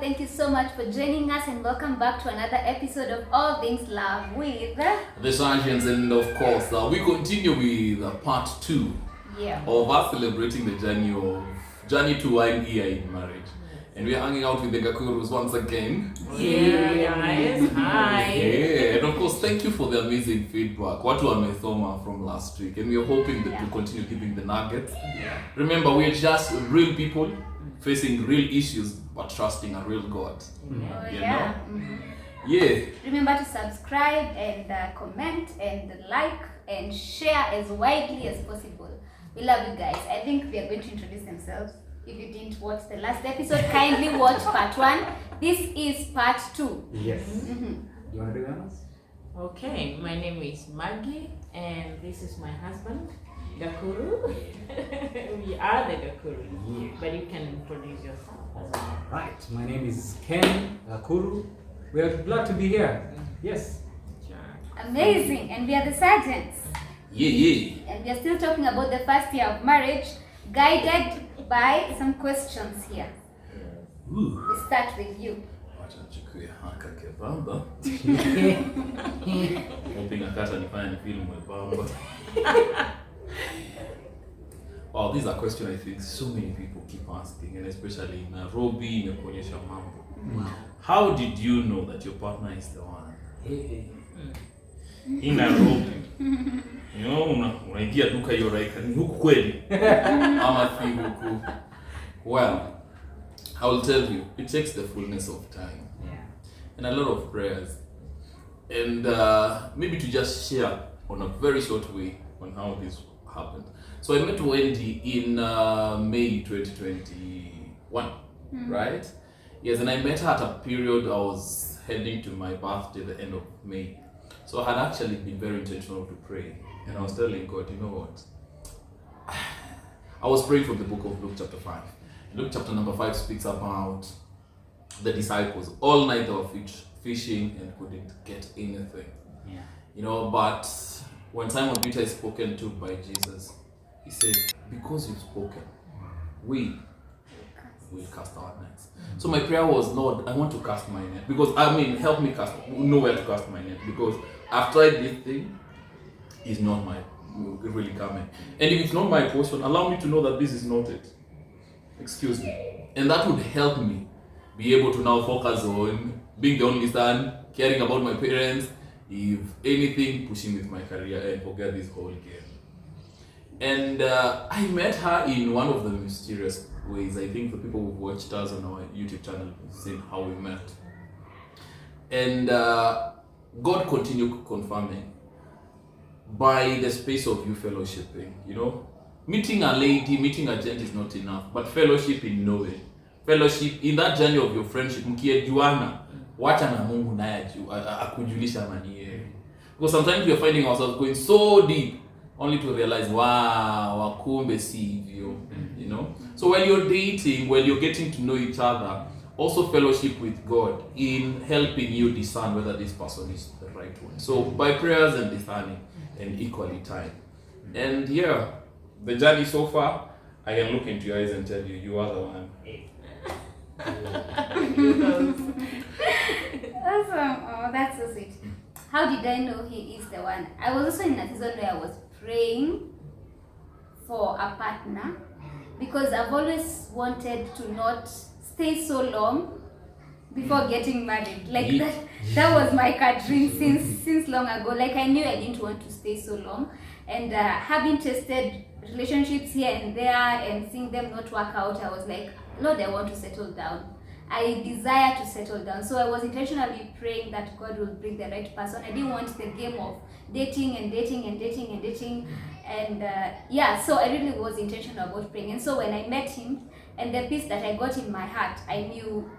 Thank you so much for joining us and welcome back to another episode of All Things Love with the Sergeants. And of course, we continue with part 2 of us celebrating the journey to one year in marriage. And we're hanging out with the Gakurus once again. Yeah, guys. Hi. Yeah, and of course, thank you for the amazing feedback. Watu wamethoma from last week, and we're hoping that you continue giving the nuggets. Yeah. Remember, we're just real people facing real issues, but trusting a real God. Mm-hmm. You know? Mm-hmm. Yeah. Remember to subscribe and comment and like and share as widely as possible. We love you guys. I think we are going to introduce themselves. If you didn't watch the last episode, kindly watch part 1. This is part 2. Yes. Mm-hmm. You want to do that? Okay, my name is Maggie, and this is my husband, Gakuru. We are the Gakuru, Yeah. but you can introduce yourself as well. Right. My name is Ken Akuru. We are glad to be here. Yes. Sure. Amazing. And we are the Sergeants. Yeah. And we are still talking about the first year of marriage, guided by some questions here. Ooh. We start with you. Wacha nichukue haka kebamba. Hoping akata nifanye nifeel mwembamba. Wow, these are questions I think so many people keep asking, and especially in Nairobi, imekuonyesha mambo. Wow. How did you know that your partner is the one? Hey. In Nairobi. You know, unaingia duka hiyo raika ni huku kweli ama si huku. Well, I will tell you, it takes the fullness of time and a lot of prayers, and maybe to just share on a very short way on how this happened. So I met Wendy in May 2021, right? Yes, and I met her at a period I was heading to my birthday, the end of May. So I had actually been very intentional to pray, and I was telling God, you know what? I was praying from the book of Luke chapter 5. Luke chapter number 5 speaks about the disciples. All night they were fishing and couldn't get anything. Yeah. You know, but when Simon Peter is spoken to by Jesus, he said, because you've spoken, we will cast our nets. So my prayer was, Lord, I want to cast my net. Because, help me know where to cast my net. Because I've tried this thing, it's not my, really coming. And if it's not my portion, allow me to know that this is not it. Excuse me. And that would help me be able to now focus on being the only son, caring about my parents, if anything, pushing with my career and forget this whole game. And I met her in one of the mysterious ways. I think the people who've watched us on our YouTube channel have seen how we met. And God continued confirming by the space of you fellowshipping, you know. Meeting a lady, meeting a gent is not enough, but fellowship in knowing. Fellowship in that journey of your friendship, mkiejuana, wacha na Mungu naye akujulisha amani yeye. Because sometimes we are finding ourselves going so deep only to realize, wow, wakumbe si hivyo, you know. So while you're dating, while you're getting to know each other, also fellowship with God in helping you discern whether this person is the right one. So by prayers and discerning and equally time. And yeah, the journey so far, I can look into your eyes and tell you, you are the one. Awesome. Oh, that's so sweet. How did I know he is the one? I was also in a season where I was praying for a partner because I've always wanted to not stay so long before getting married. Like that was my dream since long ago. Like I knew I didn't want to stay so long, and having tested relationships here and there and seeing them not work out, I was like, Lord, I want to settle down. I desire to settle down. So I was intentionally praying that God will bring the right person. I didn't want the game of dating. And so I really was intentional about praying. And so when I met him and the peace that I got in my heart, I knew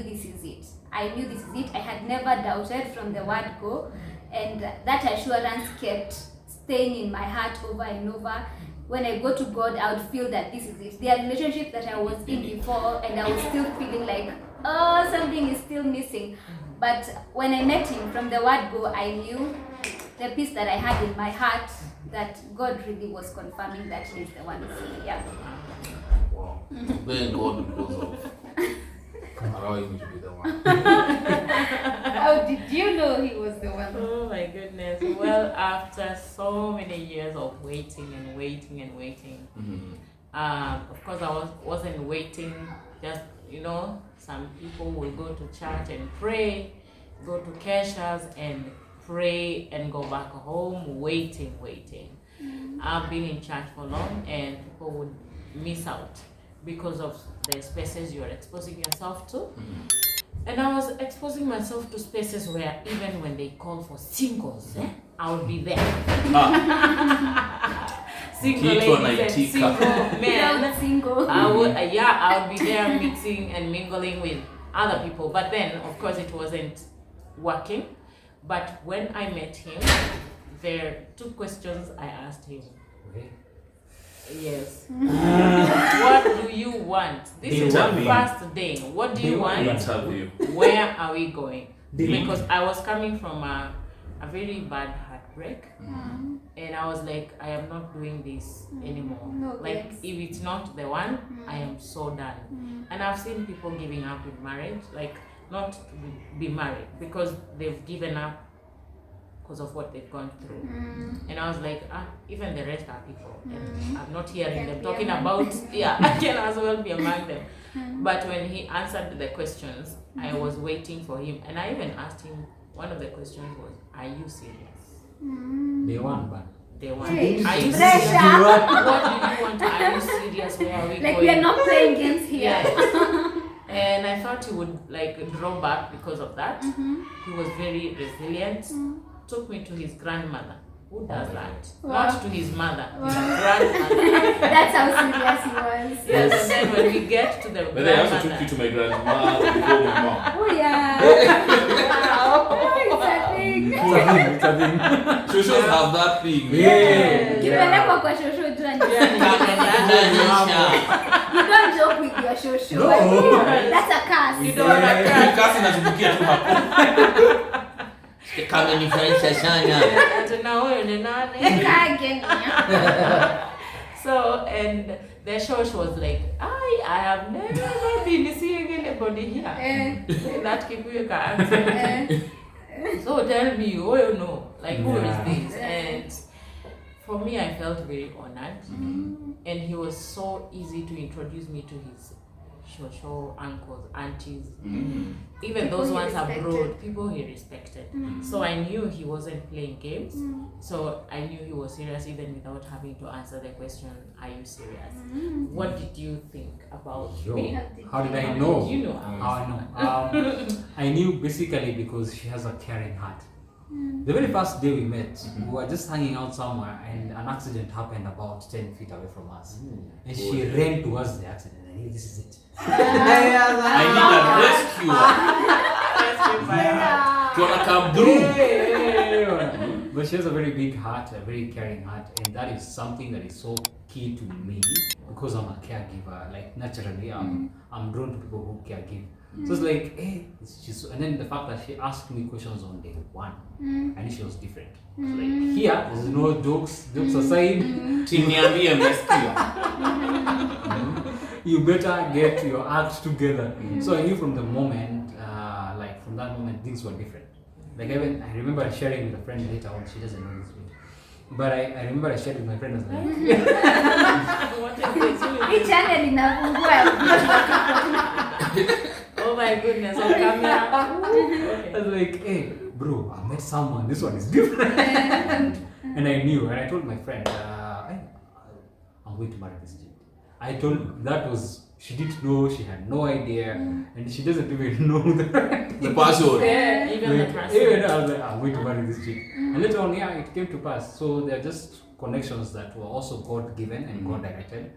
this is it. I knew this is it. I had never doubted from the word go. And that assurance kept staying in my heart over and over. When I go to God, I would feel that this is it. There are relationships that I was in before and I was still feeling like, oh, something is still missing. But when I met him, from the word go, I knew the peace that I had in my heart that God really was confirming that he's the one. Yeah. Wow. Thank God because of allowing me to be the one. How did you know he was the one? Oh my goodness. Well, after so many years of waiting and waiting and waiting, of course I wasn't waiting just, some people will go to church and pray, go to keshas and pray and go back home waiting. I've been in church for long and people would miss out because of the spaces you're exposing yourself to. And I was exposing myself to spaces where even when they call for singles, I would be there. Single ladies and single men. Single. I would be there mixing and mingling with other people. But then, of course, it wasn't working. But when I met him, there are 2 questions I asked him. Okay. Yes. What do you want? This is the first day. What do you want? Where are we going? Because I was coming from a very bad heartbreak. And I was like, I am not doing this anymore. No, like, if it's not the one, I am so done. And I've seen people giving up with marriage, like not to be married because they've given up because of what they've gone through. And I was like, even the rest are people. And I'm not hearing them talking about, I can as well be among them. But when he answered the questions, I was waiting for him. And I even asked him, one of the questions was, are you serious? They want, but They want. Hey, Are you pressure. serious? What do you want? Are you serious? Where are we Like going? we are not playing games here. Yes. And I thought he would draw back because of that. He was very resilient. Took me to his grandmother. Who does that? Wow. Not to his mother, his grandmother. That's how serious he was. Yes, and then when we get to the But I also took you grandmother, to my grandma before my mom. Oh yeah. Wow. It's a thing. it's a thing. Shoshos have that thing. Yeah. Kipelekwa kwa shosho jua ni You don't joke with your shosho. No. That's a curse. you don't want to cry. Kasi natubukia tu hapo. Kamenifurahisha sana. Tuna huyo ni nani? Again. So, and the church was like, I have never been seeing anybody here. That Kikuyu can answer. So tell me, who you know? Like, who is this? And for me, I felt very honored. And he was so easy to introduce me to his shosho, uncles, aunties. Even People those he ones respected. abroad, people he respected. So I knew he wasn't playing games. So I knew he was serious even without having to answer the question, are you serious? What did you think about me? How did I know? How did you know? How I know? I knew basically because she has a caring heart. The very first day we met, we were just hanging out somewhere and an accident happened about 10 feet away from us. And she ran towards the accident and I knew this is it. I need a rescue. Gonna come through. But she has a very big heart, a very caring heart, and that is something that is so key to me because I'm a caregiver. Like naturally, I'm drawn to people who caregive. So it's like, hey, and then the fact that she asked me questions on day 1, I knew she was different. So like here, there's no jokes aside. Tiniambie rescue. You better get your act together. So I knew from the moment, from that moment, things were different. Like I remember sharing with a friend later on. She doesn't know this bit, but I remember I shared with my friend. I was like, What is this? Hii channel inafungua. Oh my goodness, on camera. I was like, hey, bro, I met someone. This one is different. And I knew, and I told my friend, I'm going to marry this chick. I told she didn't know, she had no idea, and she doesn't even know The password. Yeah, even the Even translation. I was like, I'm going to marry this chick. And later on, it came to pass. So they're just connections that were also God given and God directed.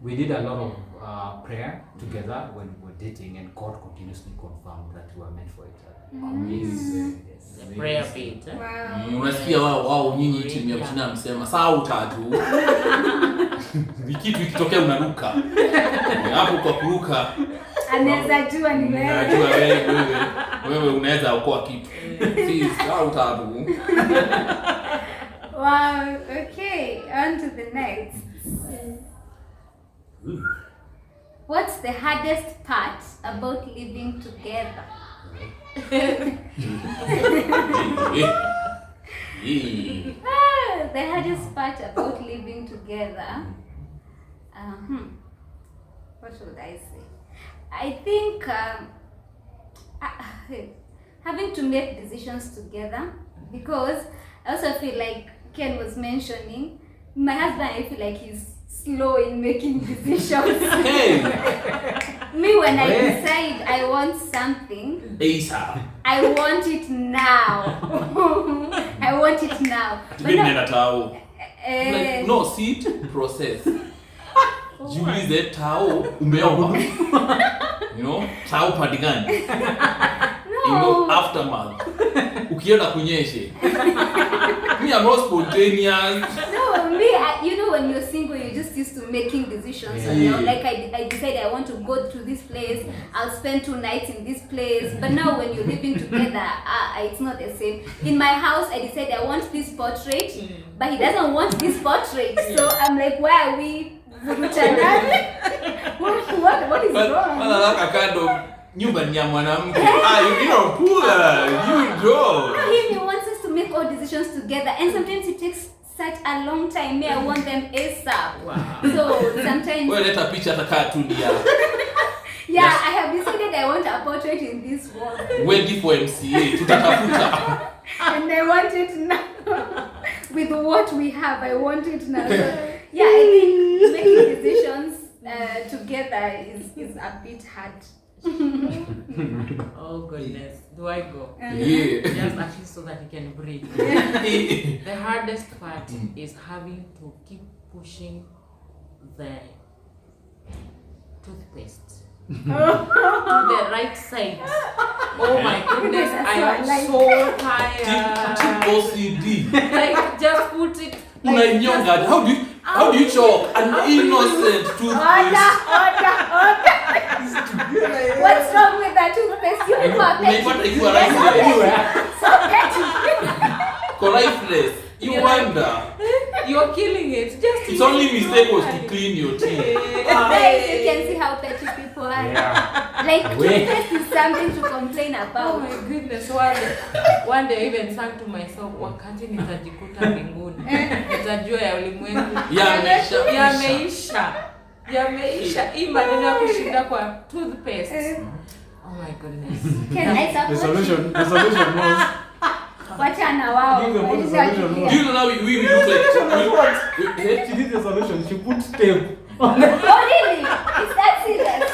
We did a lot of prayer together when we were dating, and God continuously confirmed that we were meant for each other. Amazing. The prayer beat. Wow. Unasikia wao nyinyi timu ya mchina msema saa utatu. Vikitu ikitokea unaruka. Hapo kwa kuruka. Anaweza jua ni wewe. Najua wewe unaweza okoa kitu. Please, saa utatu. Wow. Okay. On to the next. What's the hardest part about living together? The hardest part about living together. What should I say? I think having to make decisions together, because I also feel like Ken was mentioning, my husband, I feel like he's slow in making decisions. Hey! Me, when I decide I want something, ASAP. I want it now. I want it now. But Like, no, sit, process. Jiulize tao umeomba. You know, tao patikani. You know, aftermath. Ukienda kunyeshe. Me, I'm not spontaneous. No, me, you know, when you're single, you're just used to making decisions. Yeah. You know, like I decided I want to go to this place. I'll spend 2 nights in this place. But now when you're living together, it's not the same. In my house, I decided I want this portrait, but he doesn't want this portrait. So I'm like, why are we? What is wrong? Like a kind of nyumba ni ya mwanamke. You know, poor. You go. He wants us to make all decisions together, and sometimes it takes such a long time. Me, I want them ASAP. Wow. So sometimes. Well, let a picture atakaa tu dia. Yeah, yes. I have decided I want a portrait in this wall. Wendy for MCA, tutatafuta. And I want it now. With what we have, I want it now. So, yeah, I think making decisions together is a bit hard. Oh goodness, do I go? Yeah. Just actually so that you can breathe. The hardest part is having to keep pushing the toothpaste to the right side. Oh my goodness, I am so tired. OCD. Like, just put it. Unainyonga. How do you show an innocent toothpaste? What's wrong with that toothpaste? You people are Unaipata petty. ikiwa lifeless. So petty. Kwa lifeless. You wonder. You're killing it. Just Its only mistake was to clean your teeth. Guys, you can see how petty people are. Yeah. Like, toothpaste is something to complain Oh about. my goodness, one day I even sang to myself, wakati nitajikuta mbinguni, nitajua ya ulimwengu yameisha. Hii maneno ya kushinda kwa toothpaste. Oh my goodness. Can I The support solution was wachana wao? Give them what the solution was. Do you know now we look like she did the solution. She put tape. Oh really? Is that serious?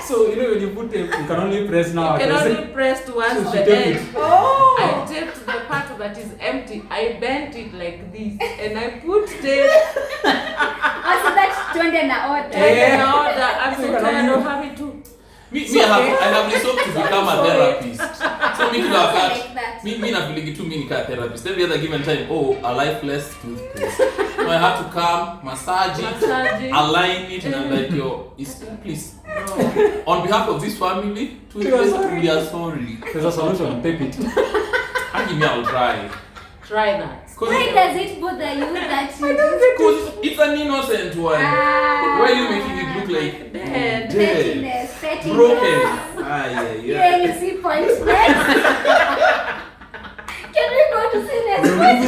So you know when you put tape, you can only press now. You can only press towards So the she taped end. it. Oh. I taped the part that is empty. I bent it like this, and I put tape. Also that's twende na order. And now that I'm so tired of having to. I have resolved to become a therapist. So me kila Like wakati that. me na feeling tu mimi nika therapist. Every other given time, a lifeless toothpaste. So I have to come, massage it, align it, and I'm like, please. On behalf of this family, toothpaste, we are sorry. There's a solution. Tape it. I'll try. Try that. Why does it bother you that you Because it's an innocent one. Why are you making it look like Dead. pettiness? broken? Yeah, you see point next. Can we go to see next point?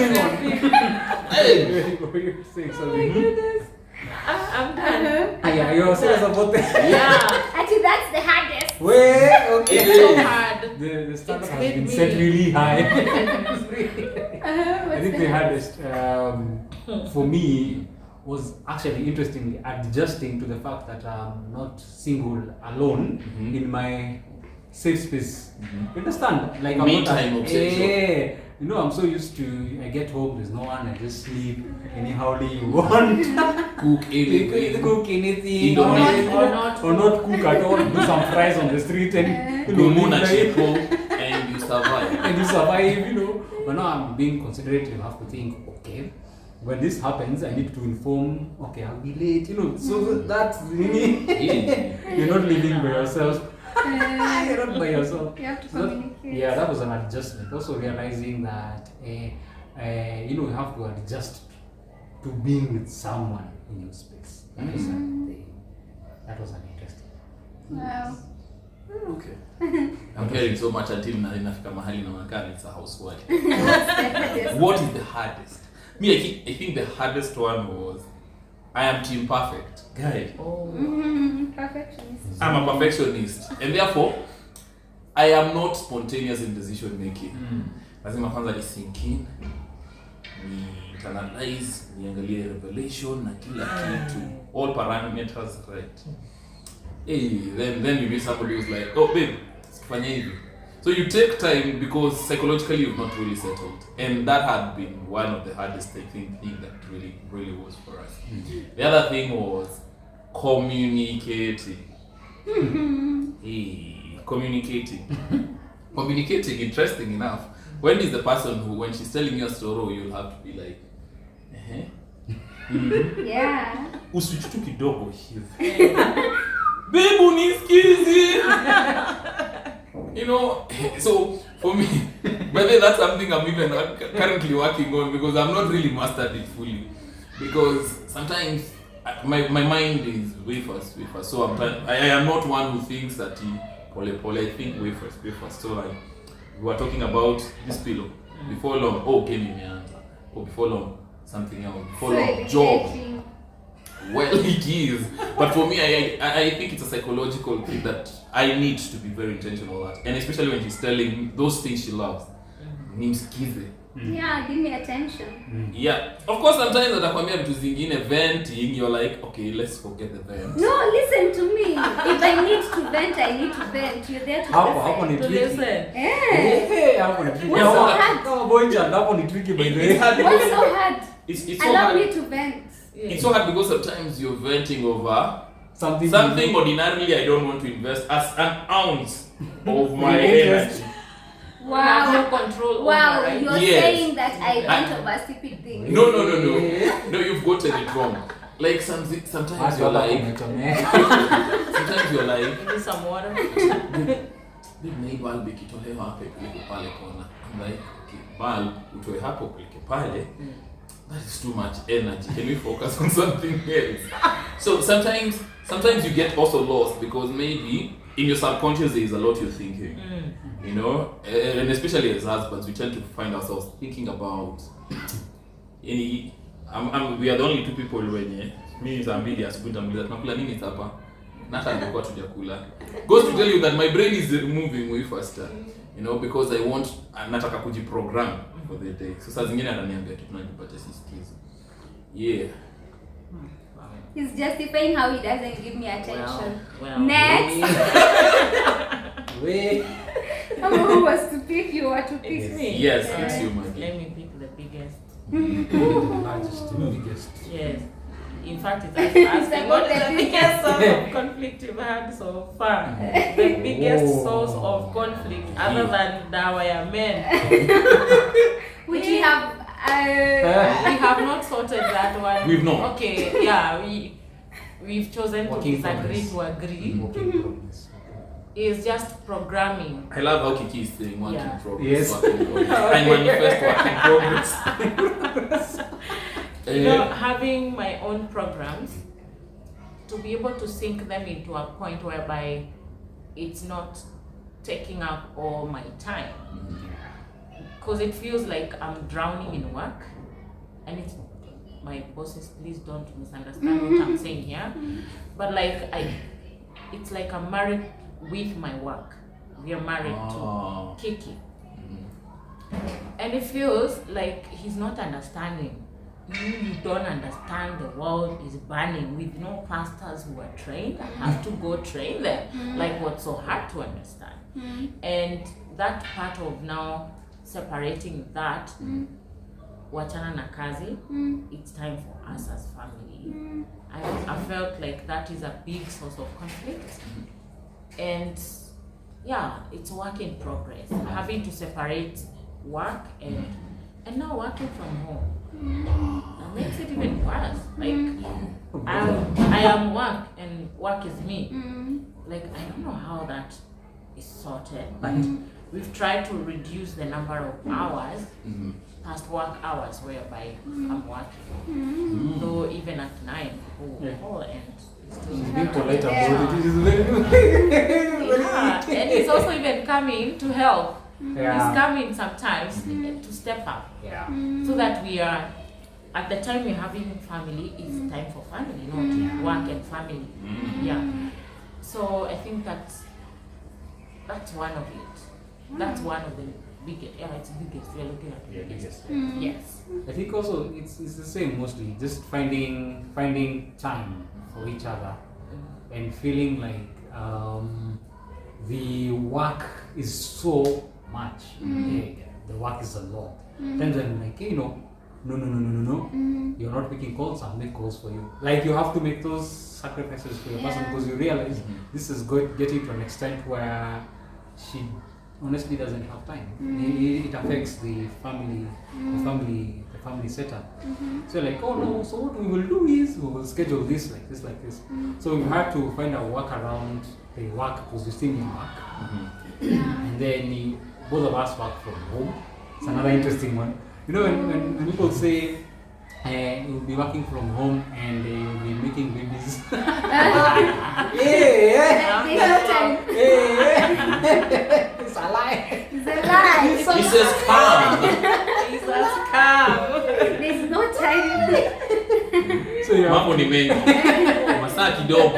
Hey. You're saying Oh my something. goodness. I'm done. Yeah, you're serious about that. Yeah. Actually, that's the hardest. Wait, okay. It's so hard. The standard It's has made been me- set really high. I What's think the hardest for me was actually interestingly adjusting to the fact that I'm not single alone in my safe space. You understand? Like I'm Me not time obsession. Yeah. You know, I'm so used to I get home, there's no one, I just sleep anyhow you want. Cook anything. Cook anything You don't need- Or not. or not cook at all. Do some fries on the street and Go moon live and life. chipo and you survive. And you survive, you know. But now I'm being considerate. You have to think, okay, when this happens, I need to inform. Okay, I'll be late, you know. So that's really you're not living by yourself. You're not by yourself. You have to So communicate. yeah, that was an adjustment. Also realizing that you know you have to adjust to being with someone in your space. That is the that was an interesting. Wow. Okay. I'm hearing so much until inafika mahali naonekana it's a housewife. What is the hardest? Me, I think the hardest one was I am team perfect. Guy. Oh. Perfectionist. I'm a perfectionist. And therefore, I am not spontaneous in decision making. Lazima kwanza ni sink in, ni internalize, niangalie revelation na kila kitu. All parameters right. Hey, then you meet somebody who's like, oh babe, fanya hivi. So you take time because psychologically you've not really settled. And that had been one of the hardest thing that really was for us. The other thing was communicating. Communicating, interesting enough. Wendy is the person who, when she's telling you a story, you'll have to be like, Yeah. Usichutu kidogo hivi. Babe, unisikizi. You know, so for me, but then that's something I'm even currently working on because I'm not really mastered it fully. Because sometimes my mind is way fast. So I am not one who thinks that pole, I think way fast. So like, we were talking about this pillow. Before long, game imeanza. Or before long, something else. Before long, job. Well, it is. But for me, I think it's a psychological thing that I need to be very intentional at. And especially when she's telling those things she loves. Nimsikize. Yeah, give me attention. Yeah. Of course, sometimes atakwambia vitu zingine venting, you're like, okay, let's forget the vent. No, listen to me. If I need to vent, I need to vent. You're there to Hapo ni To tricky. listen. Hapo ni tricky. What's so hard? Kama bonja hapo ni tricky by the way. It's hard What's because so hard? it's so Allow hard. me to vent. It's so hard because sometimes you're venting over Something ordinarily I don't want to invest as an ounce of my Interest. energy. You have Wow. no control Wow, over, right? you're Yes. saying that I vent over stupid things. No, you've gotten it wrong. Like sometimes you're like, sometimes you're like, Give me some water. hii bulb ikitolewa hapa ipeleke pale kona. I'm like, okay, bulb utoe hapo upeleke pale. That is too much energy. Can we focus on something else? So sometimes you get also lost because maybe in your subconscious there is a lot you're thinking. You know, and especially as husbands, we tend to find ourselves thinking about we are the only two people wenye mimi saa mbili asubuhi nitamuuliza tunakula nini hapa na hata nilikuwa tujakula. Goes to tell you that my brain is moving way faster, you know, because I want nataka kujiprogram for the day. So saa zingine ananiambia kitu najipata sisikizi. Yeah. He's justifying how he doesn't give me attention. Well, Next. Wait. Who was to pick you or to pick me? Yes, it's you, Maggie. Let me pick the biggest. Largest, biggest. Yes. In fact, it's asking what is the the biggest source of conflict you've had so far? The biggest source of conflict other than Dawaya men. Which we have. We have not sorted that one. We've not. Okay, yeah, we've chosen to Working disagree progress. to agree. Working progress. It's just programming. I love how Kiki is saying work Yeah. in progress. Yes. Work in progress. I manifest work in progress. You know, having my own programs, to be able to sync them into a point whereby it's not taking up all my time. Because it feels like I'm drowning in work, and it's my bosses, please don't misunderstand what I'm saying here. But like it's like I'm married with my work. We are married to Kiki. And it feels like he's not understanding. You don't understand, the world is burning with no pastors who are trained. I have to go train them. Like, what's so hard to understand? And that part of now separating that, wachana na kazi, it's time for us as family. I felt like that is a big source of conflict. And yeah, it's a work in progress. Having to separate work and now working from home. That makes it even worse. Like I am work and work is me. Like I don't know how that is sorted, but we've tried to reduce the number of hours past work hours whereby I'm working. Though even at 9 people will call and She's being polite about Yeah. it. It is very Yeah, and he's also even coming to help. Yeah. He's coming sometimes to step up, Yeah. so that we are, at the time we're having family, it's time for family, not work and family. Yeah. So I think that's one of it. That's one of the biggest. Yeah, it's biggest. We're looking at the Yeah, biggest. biggest. Yes. I think also it's the same mostly. Just finding time for each other and feeling like the work is so much. Yeah, the work is a lot. Then like, no. You're not making calls, I'll make calls for you. Like you have to make those sacrifices for your person because you realize this is getting to an extent where she honestly doesn't have time. It affects the family setup. So like, oh no, so what we will do is we will schedule this like this. So we have to find a workaround the work because we still need work. And then both of us work from home. It's another interesting one. You know, when people say you'll be working from home and you'll be making babies. It's a lie. It's a lie. He says calm. He's a scam. There's no time. So you have Mambo ni mengi. Masaa kidogo.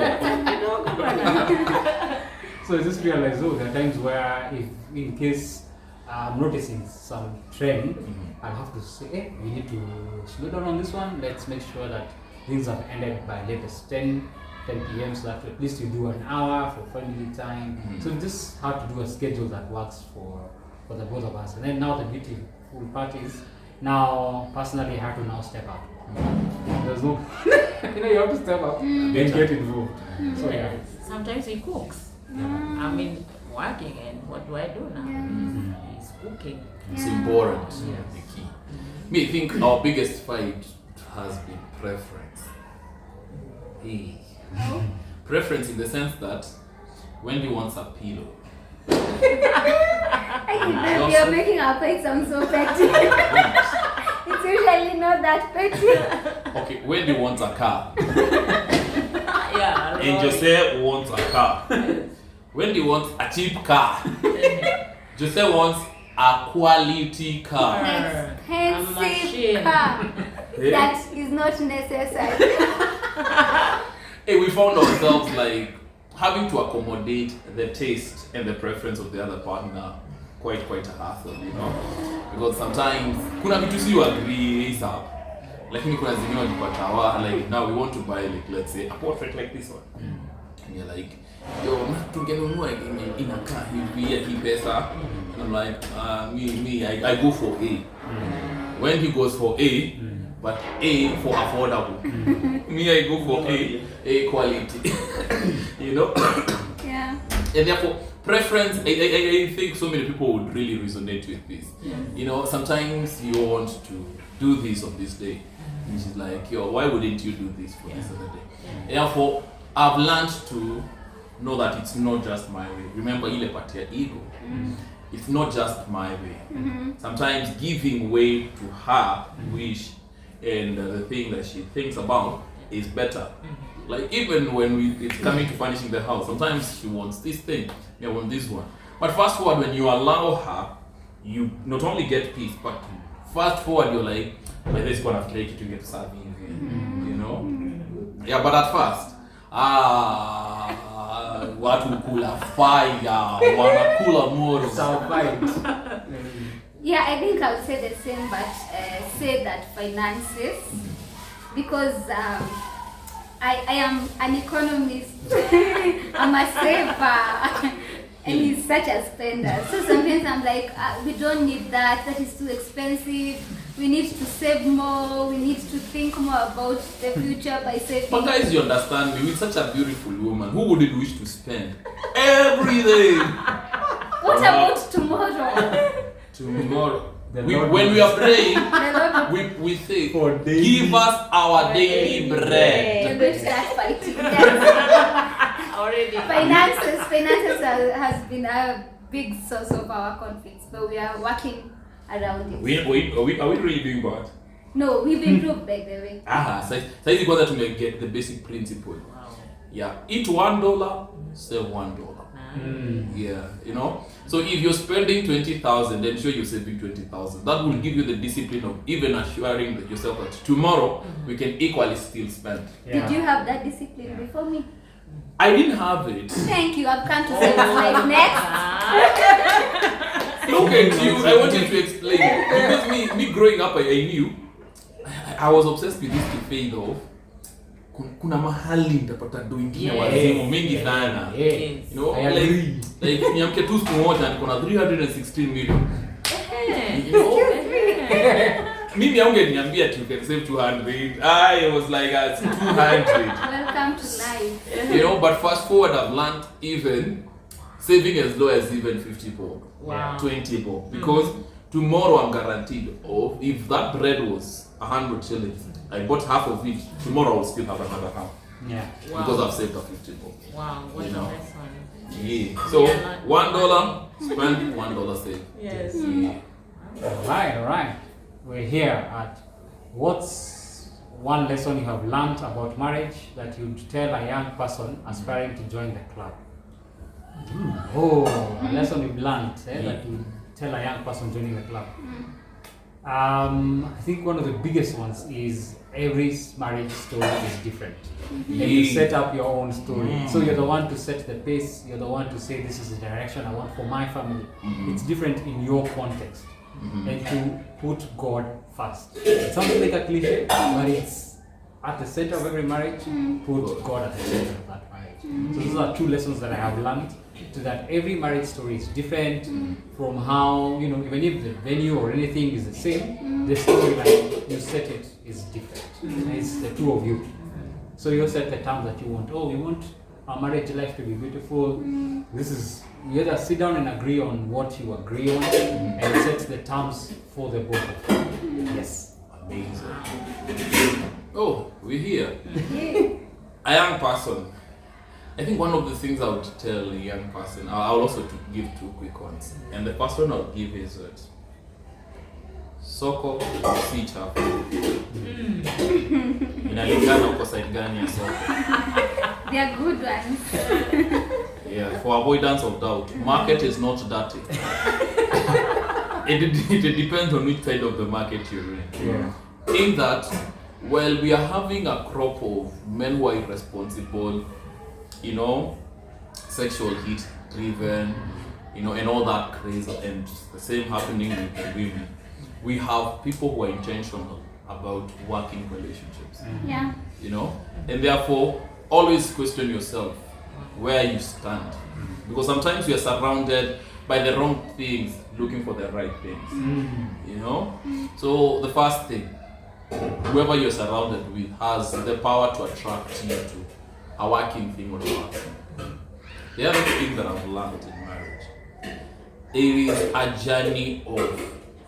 So I just realized, there are times where if in case I'm noticing some trend, I'll have to say, hey, we need to slow down on this one. Let's make sure that things have ended by latest 10 p.m. so that at least you do an hour for family time. So we just have to do a schedule that works for the both of us. And then now the beautiful part is, now personally I have to now step up. There's no, you have to step up and get involved. So yeah. Sometimes he cooks. I mean, working, and what do I do now? He's cooking. It's important. Yes. The key. Me, I think our biggest fight has been preference. Preference in the sense that Wendy wants a pillow. You're making our fight sound so petty. It's usually not that petty. Okay, Wendy wants a car. Yeah. And Jose wants a car. Wendy wants a cheap car. Jose wants a quality car. An A machine. expensive car that is not necessary. Hey, we found ourselves like having to accommodate the taste and the preference of the other partner quite a hassle, because sometimes kuna vitu si you agree ASAP, lakini kuna zingine unajipata like now we want to buy like let's say a portrait like this one, and you're like yo tungenunua inakaa hivi ya hii pesa, and I'm like I go for A. When he goes for A, but A for affordable. Me, I go for A quality. Yeah. And therefore, preference, I think so many people would really resonate with this. Sometimes you want to do this on this day. And she's like, yo, why wouldn't you do this for this other day? Therefore, I've learned to know that it's not just my way. Remember, ile part ya ego. It's not just my way. Sometimes giving way to her wish and the thing that she thinks about is better. Like even when it's coming to furnishing the house, sometimes she wants this thing, I want this one. But fast forward, when you allow her, you not only get peace, but fast forward, you're like this is gonna take you to get to serve Yeah, but at first, watu kula fire, wanakula moro. Yeah, I think I would say the same, but say that finances, because I am an economist, I'm a saver, and he's such a spender. So sometimes I'm like, we don't need that, that is too expensive, we need to save more, we need to think more about the future by saving. But guys, you understand me, with such a beautiful woman, who wouldn't wish to spend everything? What about tomorrow? Tomorrow. When we are praying, we say, give us our daily We're bread. going to start fighting. Already. Finances has been a big source of our conflicts, but we are working around it. Are we really doing bad? No, we've improved by the way. Saizi kwanza to get the basic principle. Yeah, eat $1, save $1. Yeah, you know. So if you're spending 20,000, then sure you're saving 20,000. That will give you the discipline of even assuring that yourself that tomorrow we can equally still spend. Did you have that discipline before me? I didn't have it. Thank you. I've come to say this life next. Look at you. I wanted to explain because me growing up, I knew I was obsessed with this to pay it off. Kuna mahali nitapata do ingine wazimu mingi sana. You know, like niamke tu siku moja niko na 316 million. You know? Mimi haungeniambia you can save 200. I was like 200. Welcome to life. You know, but fast forward, I've learned even saving as low as even 50 bob, 20 bob, because tomorrow I'm guaranteed of if that bread was 100 shillings, I bought half of it. Tomorrow I'll still have another half. Yeah. Because I've saved a 50 bob. Wow, what a lesson. Yeah. So $1 spend, $1 save. Yes. Yeah. All right. We're here at what's one lesson you have learned about marriage that you'd tell a young person aspiring to join the club? Oh, a lesson you've learned that you tell a young person joining the club. I think one of the biggest ones is every marriage story is different. And you set up your own story. So you're the one to set the pace, you're the one to say this is the direction I want for my family. It's different in your context. And to put God first. It sounds like a cliche, but it's at the center of every marriage, put God at the center of that marriage. So those are two lessons that I have learned, to that every marriage story is different from how, you know, even if the venue or anything is the same, the storyline, you set it is different. It's the two of you. So you set the terms that you want. Oh, we want our marriage life to be beautiful. This is, you either sit down and agree on what you agree on and set the terms for the both of you. Yes. Amazing. Oh, we're here. A young person. I think one of the things I would tell a young person, I'll also give two quick ones. And the first one I'll give is that soko si chafu. Inalingana uko side gani ya soko. They are good ones. Yeah, for avoidance of doubt, market is not dirty. It depends on which side of the market you're in. Yeah. In that, well, we are having a crop of men who are irresponsible, you know, sexual heat driven, you know, and all that crazy, and the same happening with the women. We have people who are intentional about working relationships, Yeah. you know, and therefore always question yourself where you stand, because sometimes you are surrounded by the wrong things looking for the right things, you know. So the first thing, whoever you're surrounded with has the power to attract you to a working thing or a working. The other thing that I've learned in marriage, it is a journey of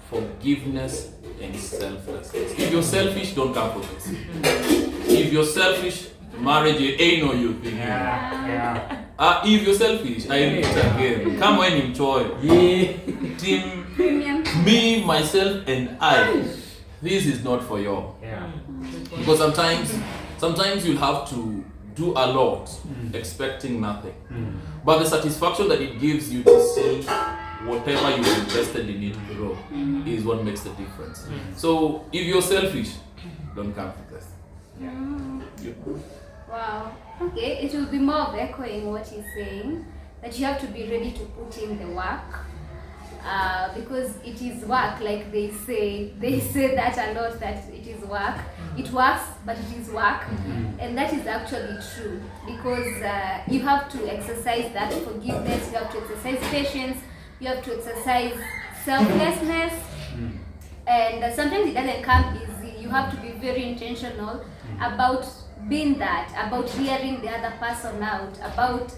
forgiveness and selflessness. If you're selfish, don't come for this. If you're selfish, marriage ain't no you thing. If you're selfish, I repeat again. Come when you enjoy. Team, Premium. me, myself, and I. This is not for you. Because sometimes you'll have to do a lot expecting nothing. But the satisfaction that it gives you to see whatever you invested in it grow is what makes the difference. So if you're selfish, don't come with this. Wow. Okay, it will be more of echoing what he's saying, that you have to be ready to put in the work. Because it is work, like they say that a lot, that it is work. It works, but it is work, and that is actually true, because you have to exercise that forgiveness, you have to exercise patience, you have to exercise selflessness, and sometimes it doesn't come easy. You have to be very intentional about being that, about hearing the other person out, about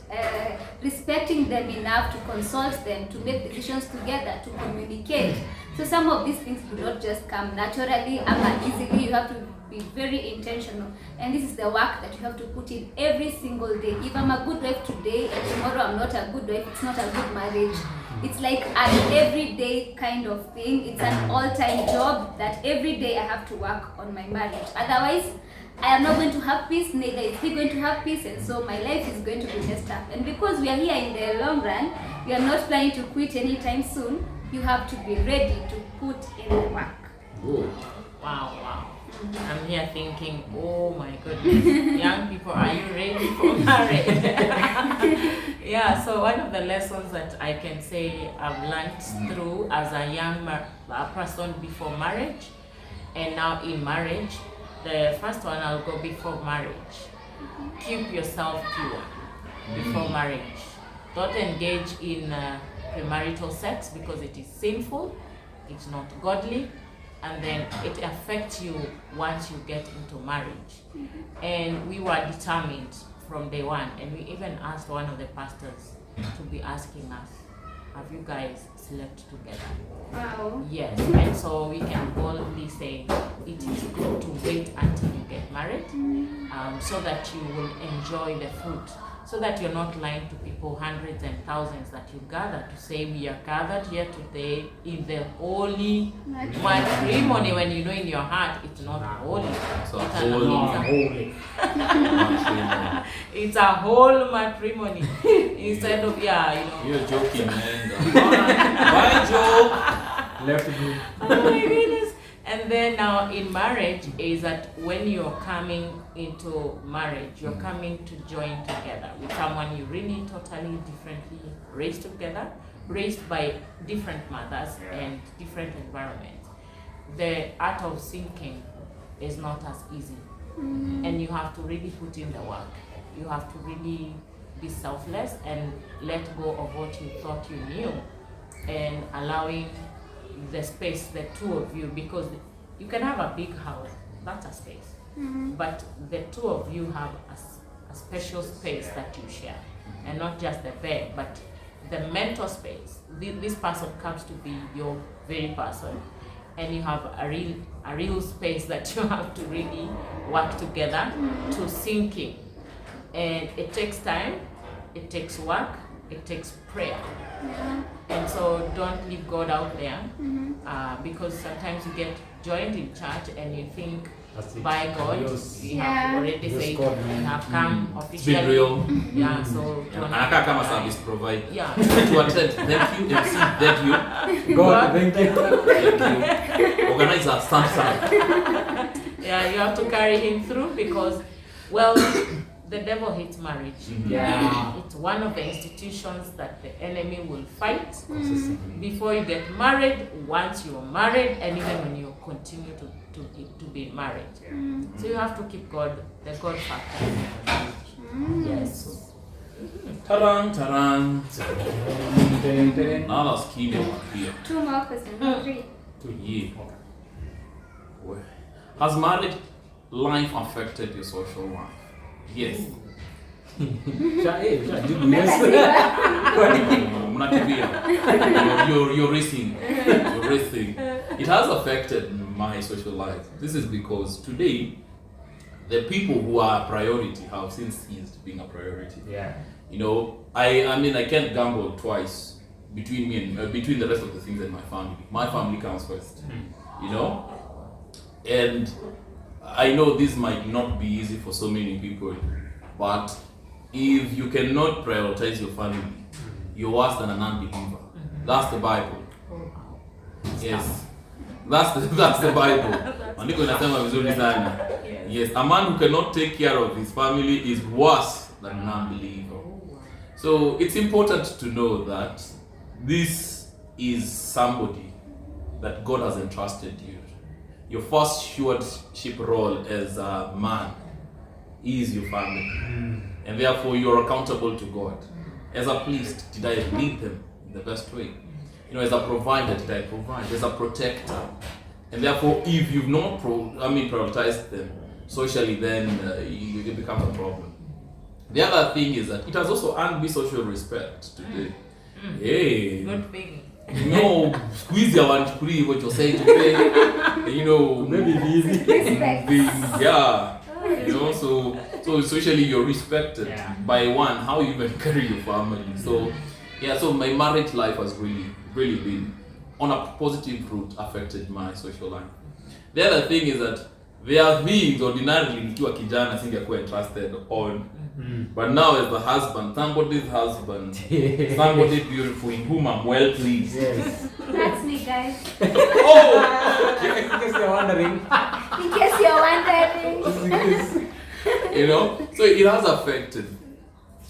respecting them enough to consult them, to make decisions together, to communicate. So some of these things do not just come naturally or easily. You have to be very intentional, and this is the work that you have to put in every single day. If I'm a good wife today and tomorrow I'm not a good wife, it's not a good marriage. It's like an everyday kind of thing. It's an all-time job that every day I have to work on my marriage. Otherwise, I am not going to have peace, neither is he going to have peace, and so my life is going to be messed up. And because we are here in the long run, we are not planning to quit anytime soon. You have to be ready to put in the work. Whoa. Wow. I'm here thinking, oh my goodness, young people, are you ready for marriage? Yeah, so one of the lessons that I can say I've learned through as a young person before marriage and now in marriage, the first one I'll go before marriage. Keep yourself pure before marriage. Don't engage in premarital sex because it is sinful, it's not godly, and then it affects you once you get into marriage. And we were determined from day one, and we even asked one of the pastors to be asking us, have you guys slept together? Wow. Yes, and so we can boldly say it is good to wait until you get married, so that you will enjoy the fruit, so that you're not lying to people, hundreds and thousands that you gather to say we are gathered here today in the holy matrimony, when you know in your heart it's not holy. So It's a whole matrimony instead of You're joking, man. Bye, joke. Left group. Oh my goodness. And then now in marriage is that when you're coming into marriage, you're coming to join together with someone you really totally differently raised together, raised by different mothers and different environments. The art of sinking is not as easy. And you have to really put in the work. You have to really be selfless and let go of what you thought you knew, and allowing the space, the two of you, because you can have a big house, that's a space, but the two of you have a special space that you share, and not just the bed, but the mental space. This person comes to be your very person, and you have a real space that you have to really work together to sink in. And it takes time, it takes work, it takes prayer. And so don't leave God out there, because sometimes you get joined in church and you think by God, we have already said we have come officially. It's been real. Yeah, so Anaka kama service provide. Yeah. To attend. Thank you, MC. Thank you. God, thank you. Thank you. Organize a stand. Yeah, you have to carry him through because, well, the devil hates marriage. Yeah. It's one of the institutions that the enemy will fight before you get married, once you're married, and even when you continue to be married. So you have to keep God, the God factor in your marriage. Yes. Taran. Now let's keep it up here. 2 more questions. 3. Yeah. Has married life affected your social life? Yes. You're racing. It has affected my social life. This is because today, the people who are a priority have since ceased being a priority. Yeah. You know, I mean, I can't gamble twice between me and between the rest of the things in my family. My family comes first. You know, and I know this might not be easy for so many people, but if you cannot prioritize your family, you're worse than an unbeliever. That's the Bible. Yes. That's the Bible. Andiko inasema vizuri sana. Yes, a man who cannot take care of his family is worse than an unbeliever. So it's important to know that this is somebody that God has entrusted you. Your first stewardship role as a man is your family. And therefore you're accountable to God. As a priest, did I lead them in the best way? You know, as a provider, did I provide? As a protector. And therefore, if you've not prioritized them socially, then it becomes a problem. The other thing is that it has also earned me social respect today. Hey. Good thing. No, squeeze your one free what you're saying today. You know, Maybe easy. yeah. You know, so socially you're respected by one, how you even carry your family. So Yeah, so my marriage life has really been on a positive route affected my social life. The other thing is that there are things ordinarily nikiwa kijana singekuwa interested on. But now as the husband, somebody's husband, somebody beautiful in whom I'm well pleased. Yes. That's me, guys. Oh! In case you're wondering. In case you're wondering. You know, so it has affected,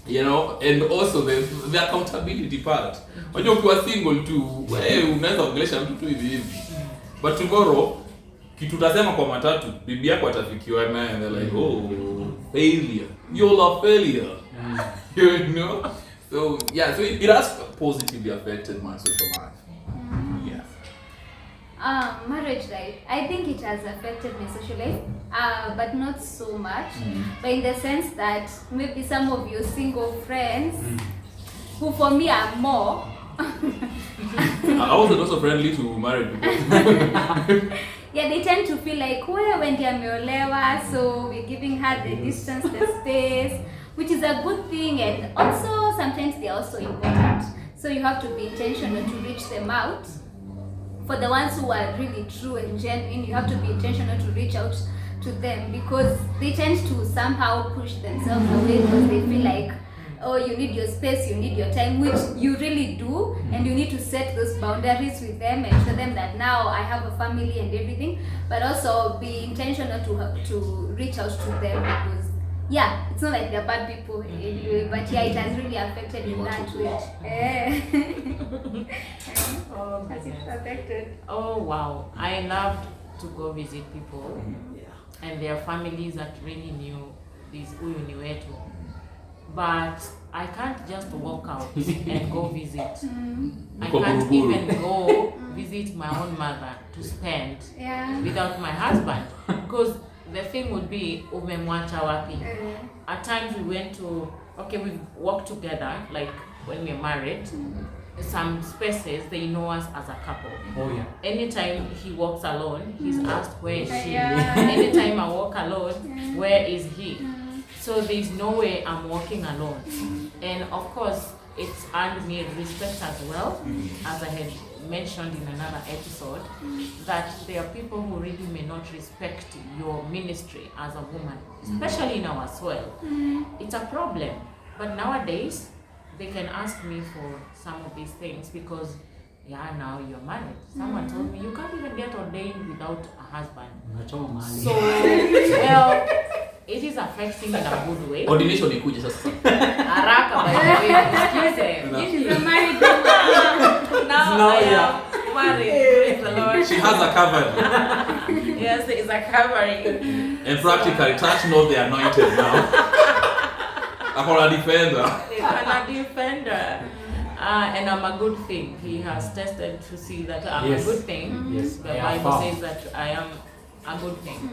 you know, and also the accountability part. Unajua ukiwa single tu, wewe unaweza kuongelesha mtu tu hivi. But tomorrow kitu utasema kwa matatu, bibi yako atafikiwa naye and they're like, oh, failure. You're a failure. You know? So yeah, so it has positively affected my social life. Yeah. Marriage life. I think it has affected my social life, but not so much. But in the sense that maybe some of your single friends, who for me are more. I wasn't also friendly to married people. Yeah, they tend to feel like, well, Wendy ameolewa, so we're giving her the distance, the space, which is a good thing, and also sometimes they're also important. So you have to be intentional to reach them out. For the ones who are really true and genuine, you have to be intentional to reach out to them, because they tend to somehow push themselves away because they feel like, oh, you need your space, you need your time, which you really do, and you need to set those boundaries with them and show them that now I have a family and everything, but also be intentional to reach out to them, because yeah, it's not like they're bad people anyway, but yeah, it has really affected in that way. Oh, Has it goodness. affected? Oh wow, I loved to go visit people and their families that really knew this huyu ni wetu. But I can't just walk out and go visit. I can't even go visit my own mother to spend without my husband, because the thing would be umemwacha wapi. At times we went to, we walked together, like when we're married. Some spaces they know us as a couple. Oh yeah. Anytime he walks alone, he's asked where is she. Anytime I walk alone, where is he? So there's no way I'm walking alone. And of course, it's earned me respect as well, as I had mentioned in another episode, that there are people who really may not respect your ministry as a woman, especially in our soil. It's a problem. But nowadays, they can ask me for some of these things because, now you're married. Someone told me you can't even get ordained without a husband. So, well, it is affecting in a good way. Ordination ikuje sasa. Haraka, by the way, excuse them. She's a married woman. Now I am married. Praise the Lord. She has a covering. Yes, it's a covering. And practically, touch not the anointed now. I'm a defender. I'm a defender. And I'm a good thing. He has tested to see that I'm a good thing. Yes. The Bible says that I am a good thing.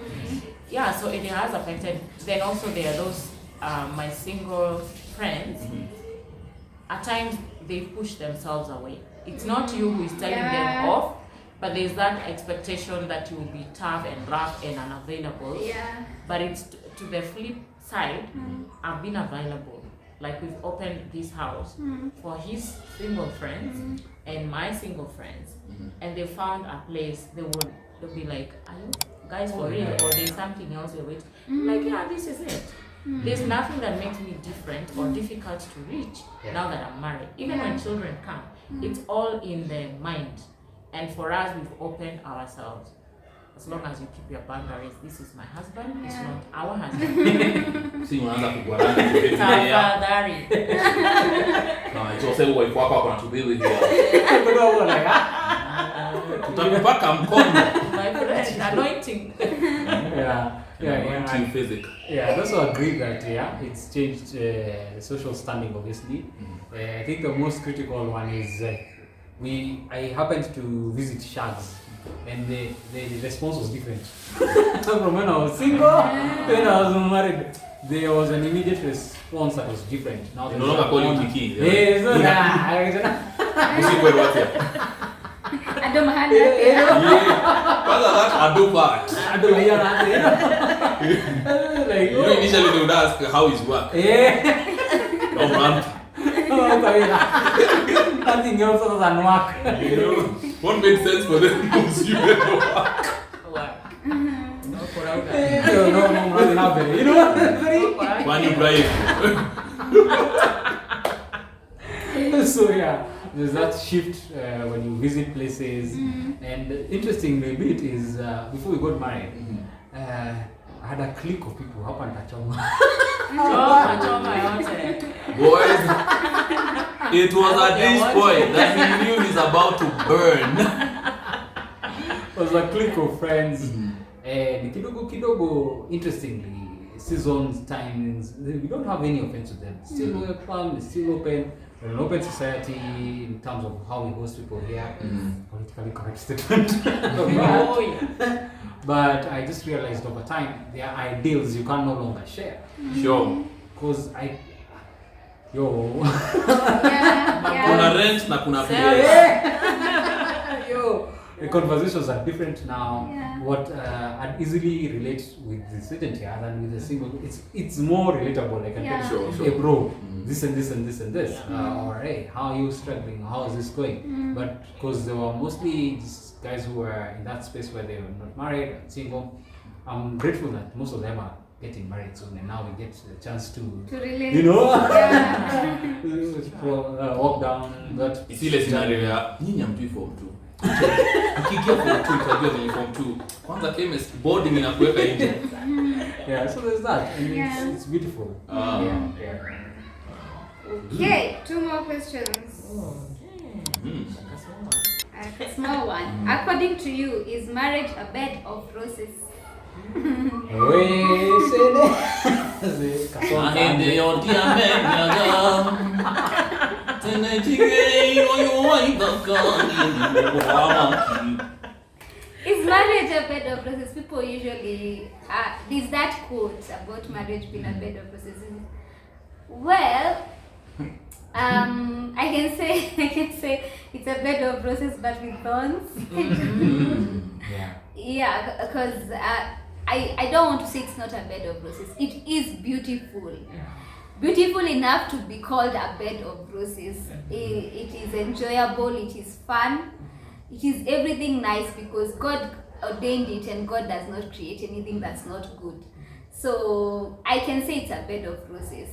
Yeah, so it has affected. Then also there are those, my single friends. At times they push themselves away. It's not you who is telling them off, but there's that expectation that you will be tough and rough and unavailable. But it's to the flip side, I've been available. Like we've opened this house for his single friends and my single friends, and they found a place. They'll be like, "Are you guys for real?" Or there's something else we're waiting. Like, yeah, this is it. There's nothing that makes me different or difficult to reach now that I'm married. Even when children come, it's all in the mind. And for us, we've opened ourselves. As long as you keep your boundaries, this is my husband, it's not our husband. Si unaanza kuguarana hiyo. Tafadhali. It's also wife wako ako natubili hiyo. Tutakupaka mkono. My friend, anointing. Anointing physic. Yeah, I also agree that it's changed the social standing obviously. I think the most critical one is I happened to visit shags. And the response was different. From when I was single, when I was married, there was an immediate response that was different. Now No longer calling Kiki. Yes, Usiku wapi? Ado mahali. Kwanza that ado part. Like, Initially they would ask how is work. Yeah. No man. Nothing else other than work. You know, what made sense for them was you never work. Work. No, for out. No, you know what? Very. When you drive. So yeah, there's that shift when you visit places. And the interesting bit is before we got married, I had a clique of people up and Tachoma. Boys, it was at this point that he knew he's about to burn. It was a clique of friends. And kidogo, interestingly, seasons, timings, we don't have any offense with them. Still welcome, it's still open. We're an open society in terms of how we host people here. Politically correct statement. But I just realized over time, there are ideals you can no longer share. Sure. Because Kuna rent na kuna pay. The conversations are different now. What I'd easily relate with the student here than with the single. It's more relatable. Like I can tell you, hey bro, this and this and this and this. Or hey, how are you struggling? How is this going? But because there were mostly just guys who were in that space where they were not married and single, I'm grateful that most of them are getting married soon, and now we get the chance to relate. You know, walk down that. Ile scenario ya nyinyi hamjui form 2. Ukiingia form 2 utajua ni form 2. Kwanza chemist boarding inakuweka nje. Yeah, so there's that, and it's beautiful. Okay, 2 more questions. A small one. According to you, is marriage a bed of roses? Ahende yotia menyaga. Tene chige oyo waidakani wamaki. Is marriage a bed of roses? People usually there's that quote about marriage being a bed of roses. Well, I can say it's a bed of roses but with thorns. Yeah, because I don't want to say it's not a bed of roses. It is beautiful. Beautiful enough to be called a bed of roses. It is enjoyable, it is fun, it is everything nice because God ordained it and God does not create anything that's not good. So I can say it's a bed of roses.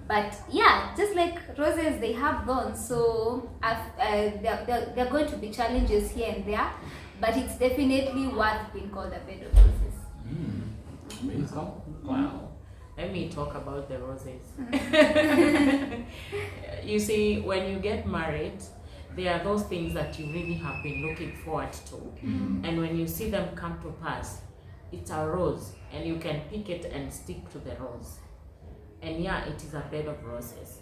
But yeah, just like roses, they have thorns. So there are going to be challenges here and there, but it's definitely worth being called a bed of roses. Wow. Let me talk about the roses. You see, when you get married, there are those things that you really have been looking forward to. And when you see them come to pass, it's a rose, and you can pick it and stick to the rose. And yeah, it is a bed of roses.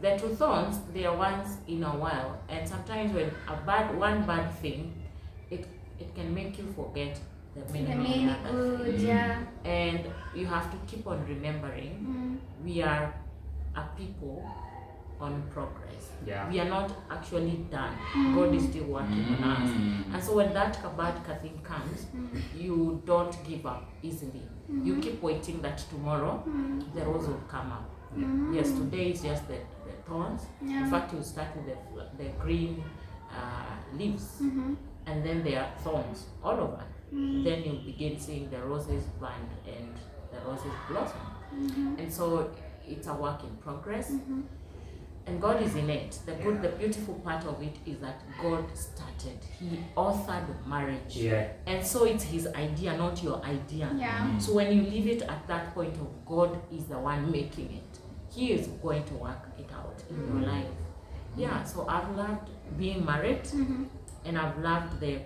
The two thorns, they are once in a while, and sometimes when one bad thing, it can make you forget the many other things. And you have to keep on remembering, we are a people on progress. We are not actually done. God is still working on us. And so when that bad thing comes, you don't give up easily. You keep waiting that tomorrow the rose will come up. Yes, today is just the thorns. In fact, you start with the green leaves, and then there are thorns all over. Then you begin seeing the roses bud and the roses blossom. And so it's a work in progress. And God is in it. The beautiful part of it is that God started. He authored marriage. And so it's his idea, not your idea. So when you leave it at that point of God is the one making it, he is going to work it out in your life. So I've loved being married, and I've loved the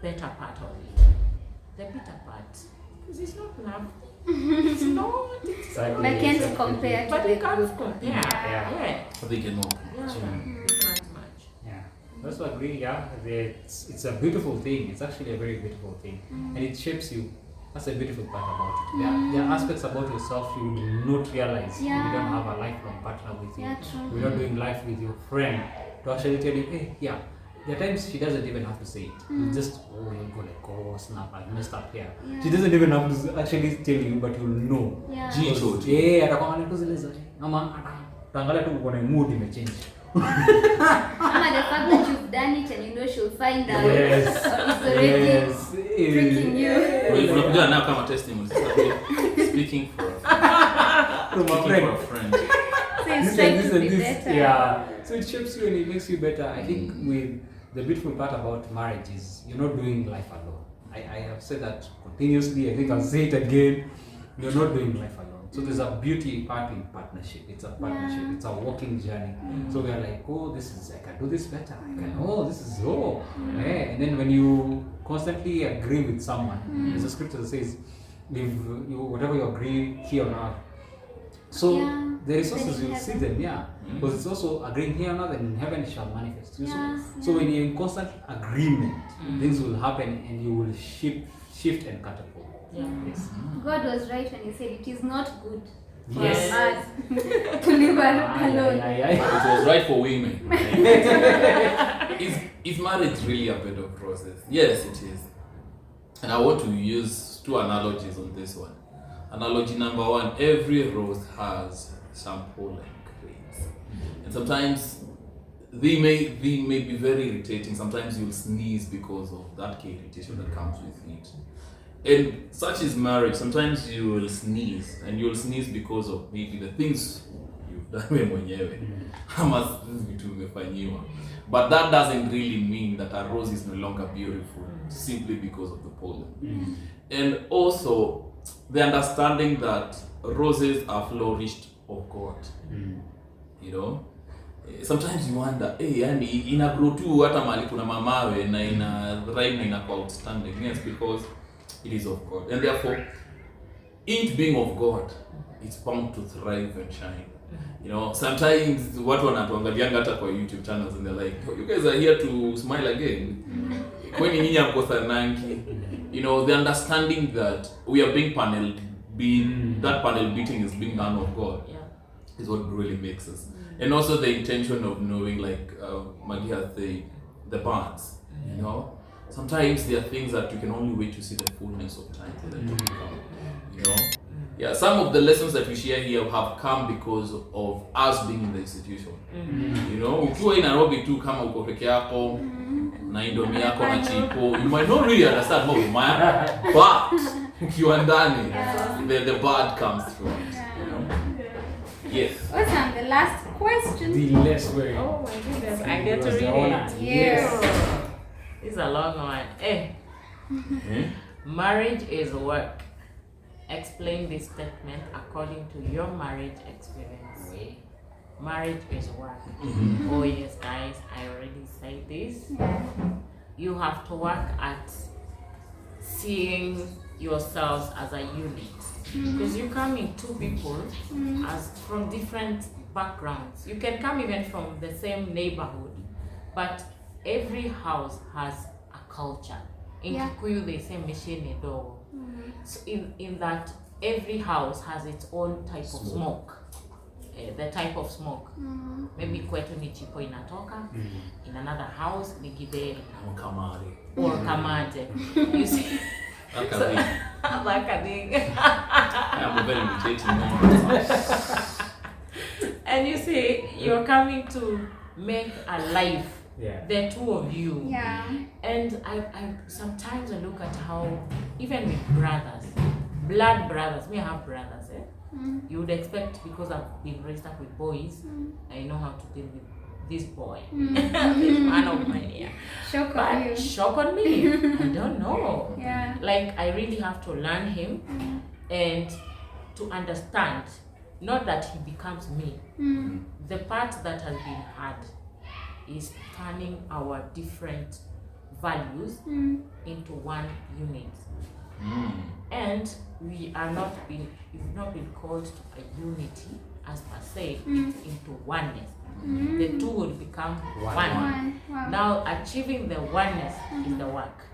better part of it. The bitter part. Because it's not love. It's not. But can't compare to but the you can't good. compare. But they cannot. You can't match. I also agree, it's a beautiful thing. It's actually a very beautiful thing. And it shapes you. That's a beautiful part about it. There are aspects about yourself you will not realize if you don't have a lifelong partner with you. You're not doing life with your friend to actually tell you, hey, there are times she doesn't even have to say it. You just, you go like, oh, snap, I messed up here. She doesn't even have to actually tell you, but you'll know. utaangalia tu uko na mood imechange. Ama the fact that you've done it and you know she'll find out. Yes. Or it's already tricking you. Unakuja now kama testimony. Speaking for a friend. So it's trying to be better. Yeah. So it shapes you and it makes you better. I think with the beautiful part about marriage is you're not doing life alone. I have said that continuously. I think I'll say it again. You're not doing life alone. So there's a beauty part in partnership. It's a partnership. It's a walking journey. So we are like, oh, I can do this better. And then when you constantly agree with someone, there's a scripture that says, whatever you agree here on earth. So the resources you'll see them, because it's also agreeing here on earth and in heaven it shall manifest. So when you're in constant agreement, things will happen and you will shift and catapult. Yeah. Yes. God was right when he said it is not good for Yes. us to live alone. It was right for women. Is marriage really a better process? Yes, it is. And I want to use 2 analogies on this one. Analogy number 1, every rose has some pollen grains. And sometimes they may be very irritating. Sometimes you'll sneeze because of that irritation that comes with it. And such is marriage. Sometimes you will sneeze, and you'll sneeze because of maybe the things you've done mwenyewe. But that doesn't really mean that a rose is no longer beautiful simply because of the pollen. And also the understanding that roses are flourished of God. You know? Sometimes you wonder, yani ina grow tu hata mahali kuna mamawe na ina thrive na ina outstanding. Yes, because it is of God. And therefore, it being of God, it's bound to thrive and shine. You know, sometimes watu wanatuangalianga hata kwa YouTube channels and they're like, you guys are here to smile again. Kwani nyinyi mkosa nangi? You know, the understanding that we are being that panel beating is being done of God is what really makes us. And also the intention of knowing, like Maggie has said, the birds, you know. Sometimes there are things that you can only wait to see the fullness of time for them to come, you know. Yeah, some of the lessons that we share here have come because of us being in the institution. You know, ukiwa in Nairobi tu kama uko peke yako na Indomie yako na chipo, you might not really understand how but ukiwa ndani, the bad comes through. You know? Yes. Awesome, the last question. The last way. Oh my goodness, I get to read it. Yes. It's a long one. Marriage is work. Explain this statement according to your marriage experience. Marriage is work. Oh yes, guys, I already said this. You have to work at seeing yourselves as a unit. Because you come in 2 people as from different backgrounds. You can come even from the same neighborhood, but every house has a culture. In Kikuyu they say meshene dogo. So in that every house has its own type of smoke. The type of smoke. Maybe kwetu ni chipo inatoka. In another house ni gideri or kamate. You see? I'm very irritating. And you see, you're coming to make a life. The 2 of you. Yeah. And I sometimes I look at how even with brothers, blood brothers, I have brothers, you would expect, because I've been raised up with boys, I know how to deal with this boy. This man of mine here. Shock on you. Shock on me. I don't know. Yeah. Like I really have to learn him and to understand, not that he becomes me. The part that has been hard is turning our different values into one unit. And we've not been called to a unity as per se, it's into oneness. The 2 will become one. Wow. Now achieving the oneness is the work.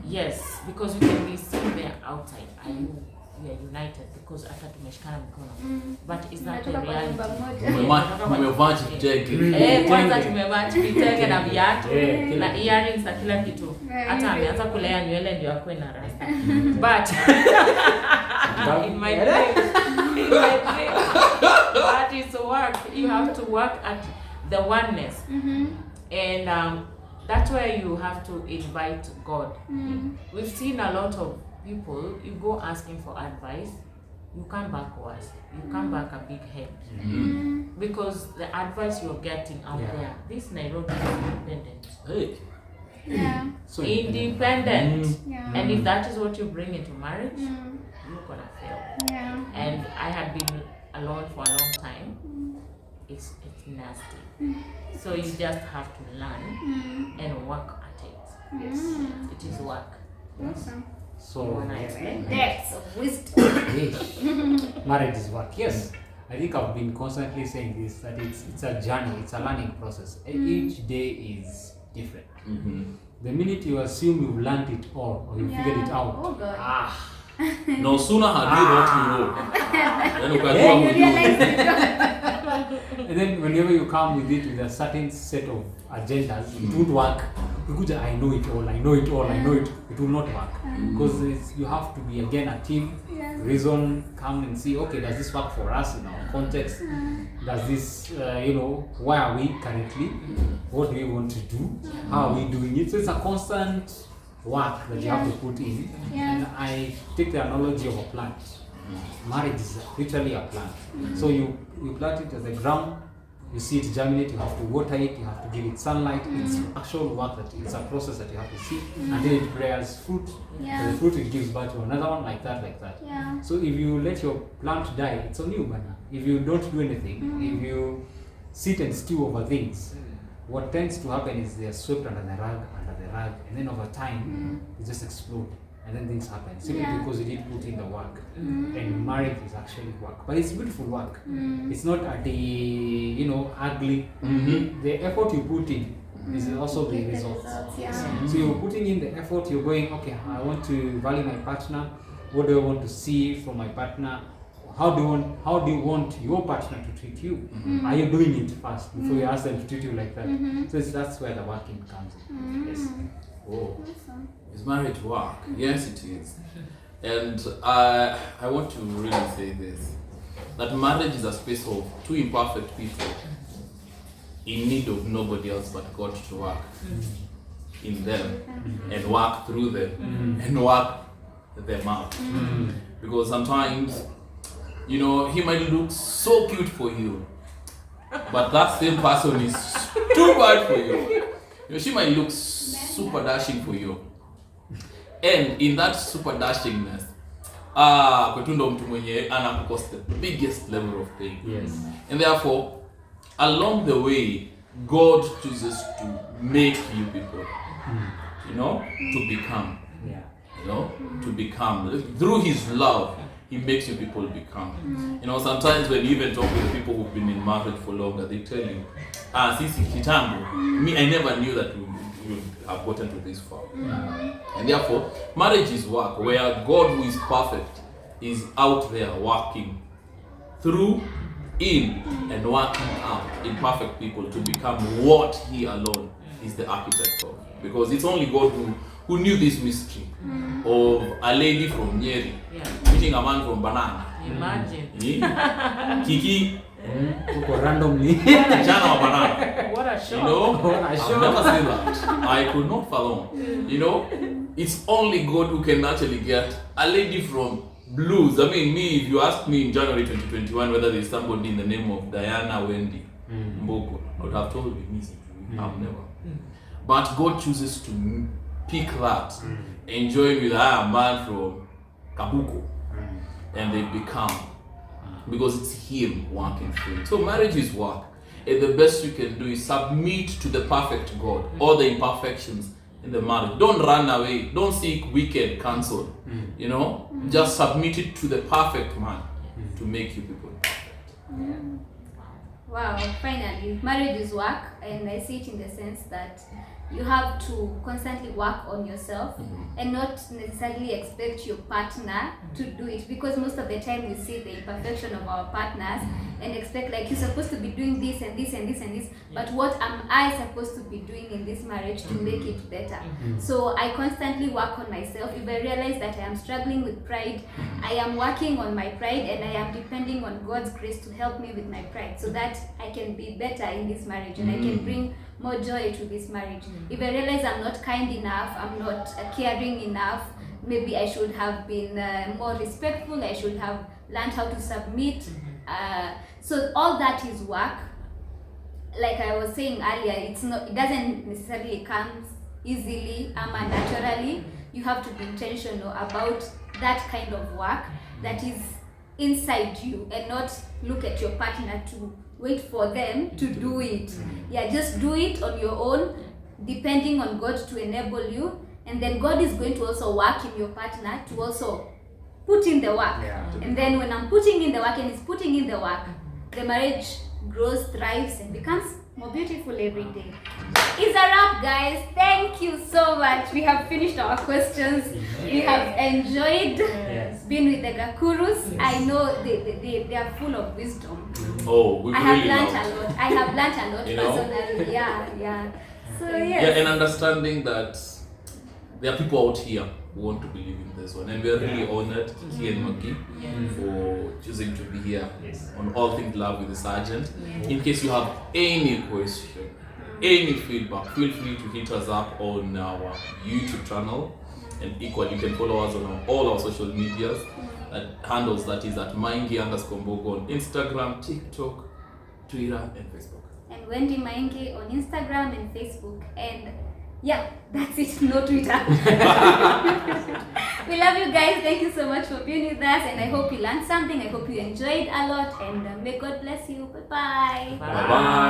Yes, because we can be seen there outside. We are united because hata tumeshikana mikono. But it's not the reality. Kwanza tumevaa kitenge na viatu na earrings na kila kitu. Hata ameanza kulea nywele ndio akwe na rasta. But in my dream, but is work. You have to work at the oneness. And that's where you have to invite God. We've seen a lot of people, you go asking for advice, you come back worse. You come back a big head. Because the advice you're getting out there, this Nairobi is independent. Hey. Yeah. So Independent. Yeah. And if that is what you bring into marriage, you're gonna fail. Yeah. And I had been alone for a long time. It's nasty. So you just have to learn and work at it. Yes, it is work. Awesome. So Wanna explain? Depths of wisdom. marriage is work. Yes, I think I've been constantly saying this, that it's a journey, it's a learning process. Each day is different. The minute you assume you've learned it all or you figured it out, Oh God. No sooner had you not you know. Then you can Then come you with you. realize it. and then whenever you come with it with a certain set of agendas, it won't work. Because I know it all, I know it all, I know it. It will not work because you have to be again a team. Reason, come and see. Okay, does this work for us in our context? Does this, where are we currently? What do we want to do? How are we doing it? So it's a constant work that you have to put in. And I take the analogy of a plant. Marriage is literally a plant. So you plant it as a ground. You see it germinate, you have to water it, you have to give it sunlight. It's actual work, that it's a process that you have to see until it bears fruit. And the fruit, it gives birth to another one, like that. Yeah. So if you let your plant die, it's on you, man. If you don't do anything, if you sit and stew over things, what tends to happen is they are swept under the rug, and then over time, they just explode. And then things happen simply because you didn't put in the work. And marriage is actually work, but it's beautiful work. It's not ugly. The effort you put in is also the results. So you're putting in the effort. You're going, okay, I want to value my partner. What do I want to see from my partner? How do you want your partner to treat you? Are you doing it first before you ask them to treat you like that? So that's where the working comes in. Yes. Oh. Is marriage work? Yes, it is. And I want to really say this, that marriage is a space of two imperfect people in need of nobody else but God to work in them and work through them and work them out. Because sometimes, he might look so cute for you, but that same person is too bad for you. She might look super dashing for you. And in that super dashingness, kwetundo mtu mwenye anakukost the biggest level of pain. Yes. And therefore, along the way, God chooses to make you people, to become. To become. Through His love, He makes you people become. Sometimes when you even talk with people who've been in marriage for longer, they tell you, sisi kitambo, I never knew that we have gotten to this far. And therefore, marriage is work, where God, who is perfect, is out there working through, in, and working out imperfect people to become what He alone is the architect of. Because it's only God who knew this mystery of a lady from Nyeri meeting a man from Banana. Imagine. Kiki. Randomly. Jana wa Banana. What a show. I've never seen that. I could not fathom. It's only God who can actually get a lady from Blues. I mean, if you ask me in January 2021 whether there's somebody in the name of Diana, Wendy, Mbugua, I would have told you, I've never. But God chooses to pick that, enjoying with a man from Kabuko, and they become, because it's Him working through it. So marriage is work, and the best you can do is submit to the perfect God, all the imperfections in the marriage. Don't run away, don't seek wicked counsel, just submit it to the perfect man to make you people perfect. Wow, finally, marriage is work, and I see it in the sense that you have to constantly work on yourself and not necessarily expect your partner to do it, because most of the time we see the imperfection of our partners and expect like you're supposed to be doing this and this and this and this, but what am I supposed to be doing in this marriage to make it better? So I constantly work on myself. If I realize that I am struggling with pride, I am working on my pride, and I am depending on God's grace to help me with my pride so that I can be better in this marriage and I can bring more joy to this marriage. If I realize I'm not kind enough, I'm not caring enough, maybe I should have been more respectful, I should have learned how to submit. So all that is work. Like I was saying earlier, it doesn't necessarily come easily or naturally. You have to be intentional about that kind of work that is inside you and not look at your partner to wait for them to do it. Yeah, just do it on your own, depending on God to enable you, and then God is going to also work in your partner to also put in the work. And then when I'm putting in the work and he's putting in the work, the marriage grows, thrives, and becomes more beautiful every day. It's a wrap, guys. Thank you so much. We have finished our questions. We have enjoyed being with the Gakurus. I know they are full of wisdom. Oh, we have really learned loved. a lot. I have learned a lot You know? personally. Yeah. So Yeah, and understanding that there are people out here who want to believe in this one, and we are really honored, Kiki and Maki, for choosing to be here on All Things Love with the Sergeant. In case you have any question, any feedback, feel free to hit us up on our YouTube channel, and equally you can follow us on all our social medias handles, that is at Maingi_Mbugua on Instagram, TikTok, Twitter, and Facebook. And Wendy Maingi on Instagram and Facebook. And yeah, that's it. No Twitter. We love you guys. Thank you so much for being with us. And I hope you learned something. I hope you enjoyed a lot. And may God bless you. Bye-bye. Bye-bye.